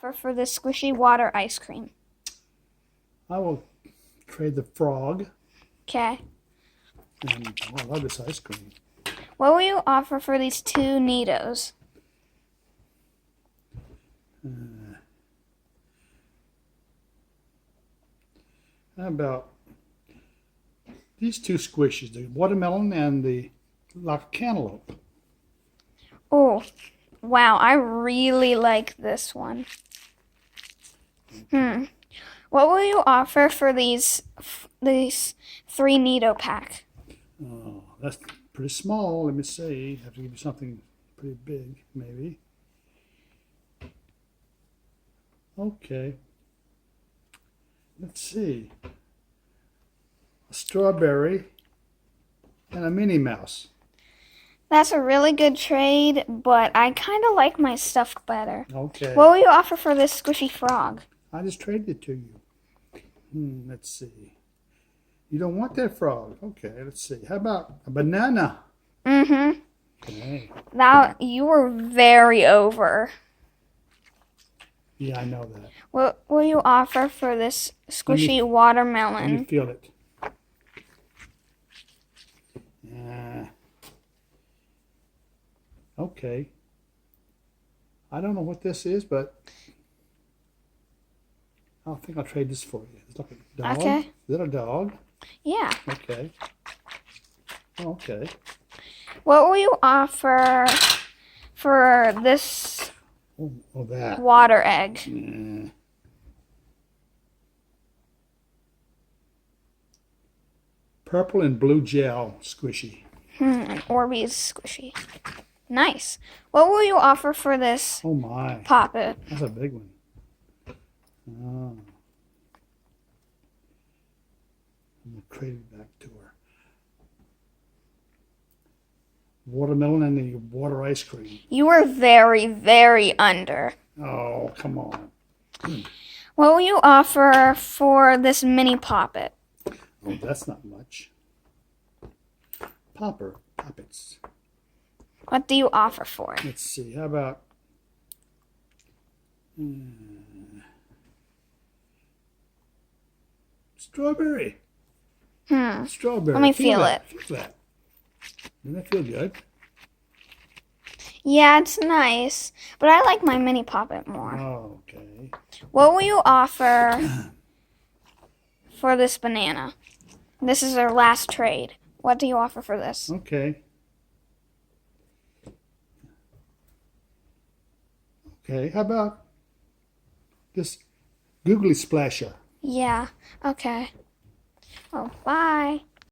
For the squishy water ice cream. I will trade the frog. Okay. And I love this ice cream. What will you offer for these 2 Neatos? How about these 2 squishes, the watermelon and the like cantaloupe? Oh, wow, I really like this one. What will you offer for these 3 Neato pack? Oh, that's pretty small. Let me see. I have to give you something pretty big, maybe. Okay. Let's see. A strawberry and a Minnie Mouse. That's a really good trade, but I kind of like my stuffed better. Okay. What will you offer for this squishy frog? I just traded it to you. Let's see. You don't want that frog. Okay, let's see. How about a banana? Mm-hmm. Okay. Now, you were very over. Yeah, I know that. What will you offer for this squishy Let me watermelon? feel it. Okay. I don't know what this is, but I think I'll trade this for you. It's like a dog. Okay. Is that a dog? Yeah. Okay. Okay. What will you offer for this Oh, that. water egg? Purple and blue gel squishy. An Orbeez squishy. Nice. What will you offer for this Oh my. poppet? That's a big one. Oh. I'm going to trade it back to her. Watermelon and the water ice cream. You were very, very under. Oh, come on. What will you offer for this mini poppet? Oh, that's not much. Poppets. What do you offer for it? Let's see. How about strawberry? Strawberry. Let me feel it. Feel that. Doesn't that feel good? Yeah, it's nice, but I like my mini poppet more. Oh, okay. What will you offer for this banana? This is our last trade. What do you offer for this? Okay. Okay. How about this googly splasher? Yeah, okay. Oh, bye.